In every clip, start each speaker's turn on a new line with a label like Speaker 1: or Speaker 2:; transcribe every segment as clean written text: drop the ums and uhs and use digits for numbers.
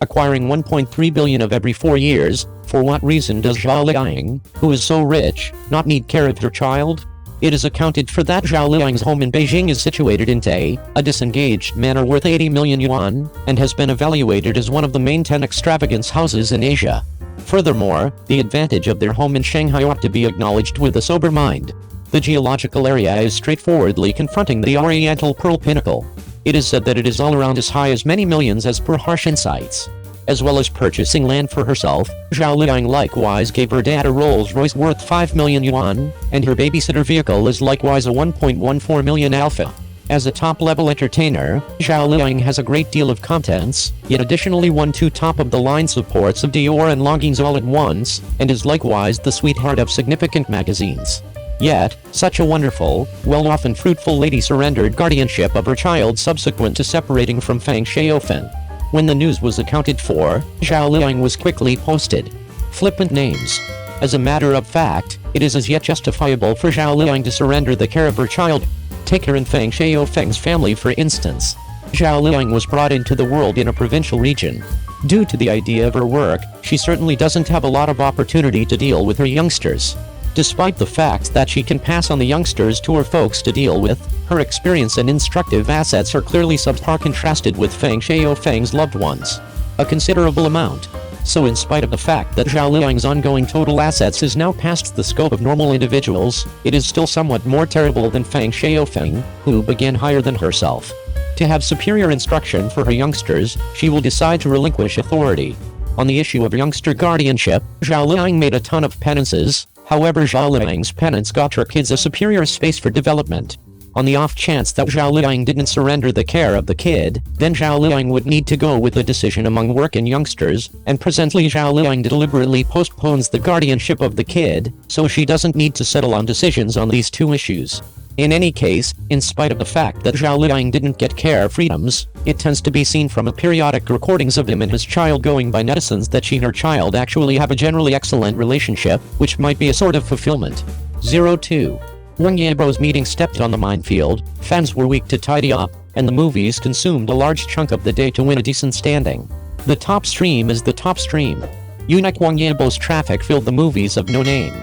Speaker 1: acquiring 1.3 billion of every 4 years. For what reason does Zhao Liying, who is so rich, not need care of her child? It is accounted for that Zhao Liying's home in Beijing is situated in a disengaged manor worth 80 million yuan, and has been evaluated as one of the main 10 extravagance houses in Asia. Furthermore, the advantage of their home in Shanghai ought to be acknowledged with a sober mind. The geological area is straightforwardly confronting the Oriental Pearl Pinnacle. It is said that it is all around as high as many millions as per harsh insights. As well as purchasing land for herself, Zhao Liying likewise gave her dad a Rolls-Royce worth 5 million yuan, and her babysitter vehicle is likewise a 1.14 million Alpha. As a top-level entertainer, Zhao Liying has a great deal of contents, yet additionally won 2 top-of-the-line supports of Dior and Longines all at once, and is likewise the sweetheart of significant magazines. Yet, such a wonderful, well-off and fruitful lady surrendered guardianship of her child subsequent to separating from Fang Xiaofen. When the news was accounted for, Zhao Liying was quickly posted. Flippant names. As a matter of fact, it is as yet justifiable for Zhao Liying to surrender the care of her child. Take her in Fang Xiaofeng's family for instance. Zhao Liying was brought into the world in a provincial region. Due to the idea of her work, she certainly doesn't have a lot of opportunity to deal with her youngsters. Despite the fact that she can pass on the youngsters to her folks to deal with, her experience and instructive assets are clearly subpar contrasted with Fang Xiaofeng's loved ones. A considerable amount. So in spite of the fact that Zhao Liying's ongoing total assets is now past the scope of normal individuals, it is still somewhat more terrible than Fang Xiaofeng, who began higher than herself. To have superior instruction for her youngsters, she will decide to relinquish authority. On the issue of youngster guardianship, Zhao Liying made a ton of penances. However, Zhao Liying's penance got her kids a superior space for development. On the off chance that Zhao Liying didn't surrender the care of the kid, then Zhao Liying would need to go with a decision among work and youngsters, and presently Zhao Liying deliberately postpones the guardianship of the kid, so she doesn't need to settle on decisions on these 2 issues. In any case, in spite of the fact that Zhao Liying didn't get care freedoms, it tends to be seen from a periodic recordings of him and his child going by netizens that she and her child actually have a generally excellent relationship, which might be a sort of fulfillment. 02. Wang Yibo's meeting stepped on the minefield, fans were weak to tidy up, and the movies consumed a large chunk of the day to win a decent standing. The top stream is the top stream. Unique Wang Yibo's traffic filled the movies of no name.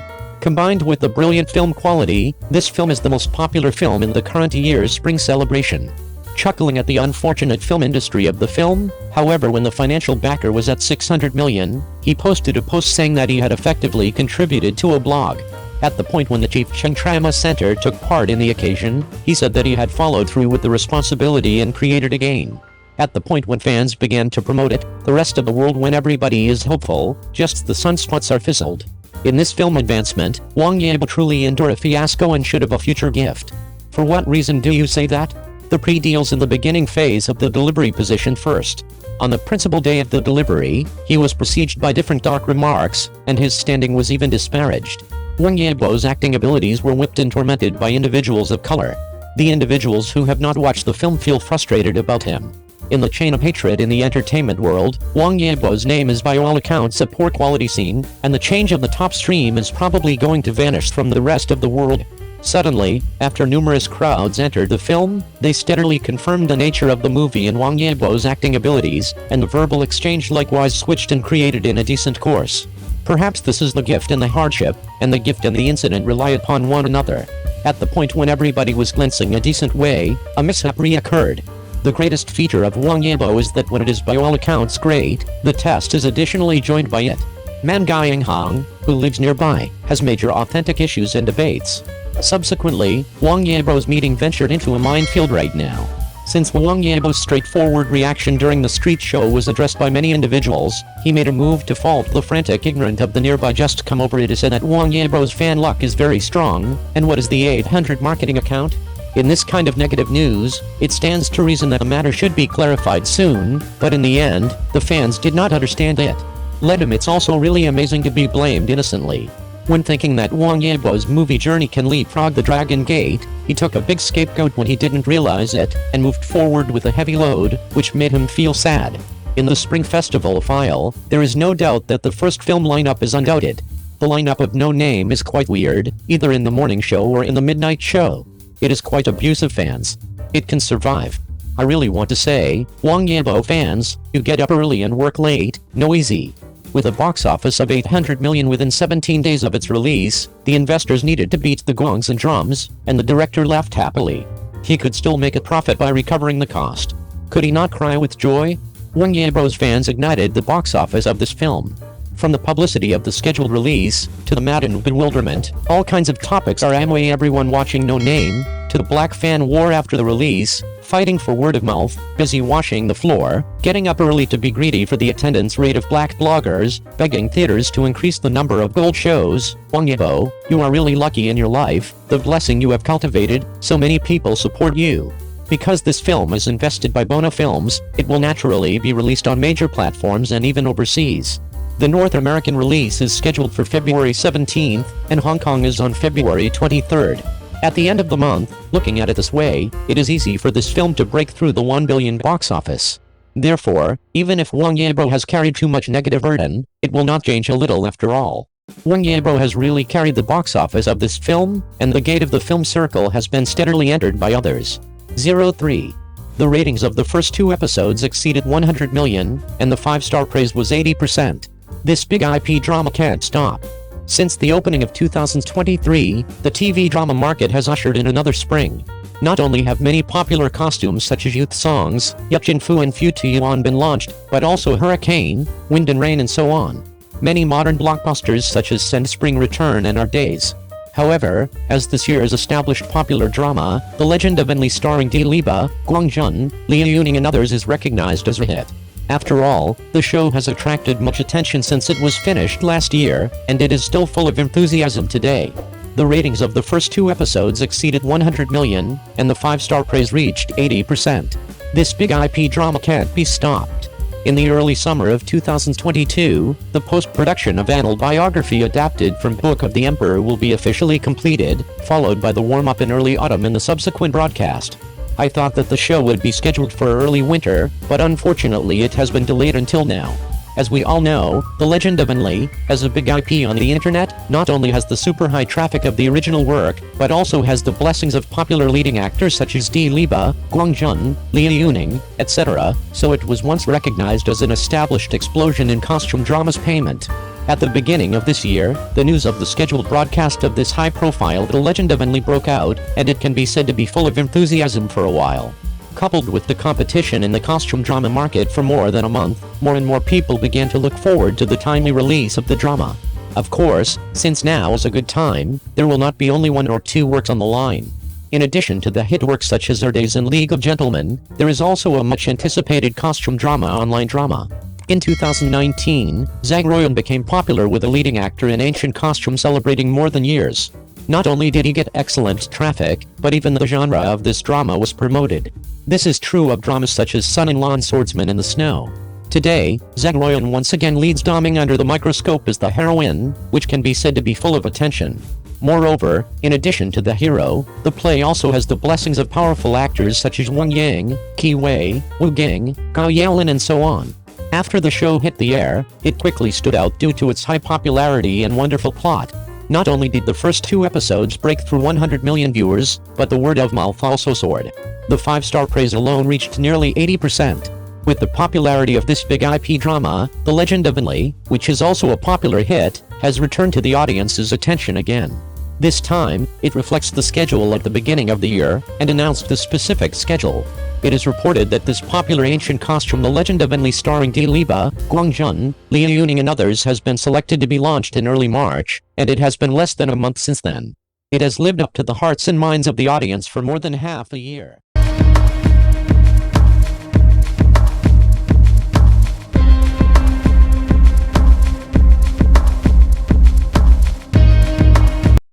Speaker 1: Combined with the brilliant film quality, this film is the most popular film in the current year's spring celebration. Chuckling at the unfortunate film industry of the film, however, when the financial backer was at 600 million, he posted a post saying that he had effectively contributed to a blog. At the point when the chief Cheng Trama Center took part in the occasion, he said that he had followed through with the responsibility and created a game. At the point when fans began to promote it, the rest of the world when everybody is hopeful, just the sunspots are fizzled. In this film advancement, Wang Yibo truly endured a fiasco and should have a future gift. For what reason do you say that? The pre-deals in the beginning phase of the delivery position first. On the principal day of the delivery, he was besieged by different dark remarks, and his standing was even disparaged. Wang Yibo's acting abilities were whipped and tormented by individuals of color. The individuals who have not watched the film feel frustrated about him. In the chain of hatred in the entertainment world, Wang Yibo's name is by all accounts a poor quality scene, and the change of the top stream is probably going to vanish from the rest of the world. Suddenly, after numerous crowds entered the film, they steadily confirmed the nature of the movie and Wang Yibo's acting abilities, and the verbal exchange likewise switched and created in a decent course. Perhaps this is the gift and the hardship, and the gift and the incident rely upon one another. At the point when everybody was glancing a decent way, a mishap reoccurred. The greatest feature of Wang Yibo is that when it is by all accounts great, the test is additionally joined by it. Man Guiyinghang, who lives nearby, has major authentic issues and debates. Subsequently, Wang Yibo's meeting ventured into a minefield right now. Since Wang Yibo's straightforward reaction during the street show was addressed by many individuals, he made a move to fault the frantic ignorant of the nearby just come over. It is said that Wang Yibo's fan luck is very strong, and what is the 800 marketing account? In this kind of negative news, it stands to reason that the matter should be clarified soon, but in the end, the fans did not understand it. Let him. It's also really amazing to be blamed innocently. When thinking that Wang Yibo's movie journey can leapfrog the Dragon Gate, he took a big scapegoat when he didn't realize it, and moved forward with a heavy load, which made him feel sad. In the Spring Festival file, there is no doubt that the first film lineup is undoubted. The lineup of No Name is quite weird, either in the morning show or in the midnight show. It is quite abusive fans. It can survive. I really want to say, Wang Yibo fans, you get up early and work late, no easy. With a box office of 800 million within 17 days of its release, the investors needed to beat the gongs and drums, and the director laughed happily. He could still make a profit by recovering the cost. Could he not cry with joy? Wang Yibo's fans ignited the box office of this film. From the publicity of the scheduled release, to the maddened bewilderment, all kinds of topics are amway everyone watching no name, to the black fan war after the release, fighting for word of mouth, busy washing the floor, getting up early to be greedy for the attendance rate of black bloggers, begging theaters to increase the number of gold shows. Wang Yibo, you are really lucky in your life, the blessing you have cultivated, so many people support you. Because this film is invested by Bona Films, it will naturally be released on major platforms and even overseas. The North American release is scheduled for February 17th, and Hong Kong is on February 23rd. At the end of the month, looking at it this way, it is easy for this film to break through the 1 billion box office. Therefore, even if Wang Yibo has carried too much negative burden, it will not change a little after all. Wang Yibo has really carried the box office of this film, and the gate of the film circle has been steadily entered by others. 03. The ratings of the first 2 episodes exceeded 100 million, and the 5-star praise was 80%. This big IP drama can't stop. Since the opening of 2023, the TV drama market has ushered in another spring. Not only have many popular costumes such as youth songs, Yuchin Fu and Fu Yuan been launched, but also Hurricane, Wind and Rain and so on. Many modern blockbusters such as Send Spring Return and Our Days. However, as this year's established popular drama, The Legend of Enli starring Di Liba, Guang Jun, Liu Yuning and others is recognized as a hit. After all, the show has attracted much attention since it was finished last year, and it is still full of enthusiasm today. The ratings of the first 2 episodes exceeded 100 million, and the 5-star praise reached 80%. This big IP drama can't be stopped. In the early summer of 2022, the post-production of an biography adapted from Book of the Emperor will be officially completed, followed by the warm-up in early autumn and the subsequent broadcast. I thought that the show would be scheduled for early winter, but unfortunately it has been delayed until now. As we all know, The Legend of Enli, as a big IP on the internet, not only has the super high traffic of the original work, but also has the blessings of popular leading actors such as Di Liba, Guang Jun, Liu Yuning, etc., so it was once recognized as an established explosion in costume drama's payment. At the beginning of this year, the news of the scheduled broadcast of this high-profile The Legend of Enli broke out, and it can be said to be full of enthusiasm for a while. Coupled with the competition in the costume drama market for more than a month, more and more people began to look forward to the timely release of the drama. Of course, since now is a good time, there will not be only 1 or 2 works on the line. In addition to the hit works such as Our Days and League of Gentlemen, there is also a much-anticipated costume drama online drama. In 2019, Zhang Ruoyan became popular with a leading actor in ancient costume celebrating more than years. Not only did he get excellent traffic, but even the genre of this drama was promoted. This is true of dramas such as Son-in-Law and Swordsman in the Snow. Today, Zhang Ruoyan once again leads Doming under the microscope as the heroine, which can be said to be full of attention. Moreover, in addition to the hero, the play also has the blessings of powerful actors such as Wang Ying, Qi Wei, Wu Ging, Gao Yaolin and so on. After the show hit the air, it quickly stood out due to its high popularity and wonderful plot. Not only did the first 2 episodes break through 100 million viewers, but the word of mouth also soared. The 5-star praise alone reached nearly 80%. With the popularity of this big IP drama, The Legend of Enli, which is also a popular hit, has returned to the audience's attention again. This time, it reflects the schedule at the beginning of the year, and announced the specific schedule. It is reported that this popular ancient costume The Legend of Enli starring Di Liba, Guang Jun, Liu Yuning and others has been selected to be launched in early March, and it has been less than a month since then. It has lived up to the hearts and minds of the audience for more than half a year.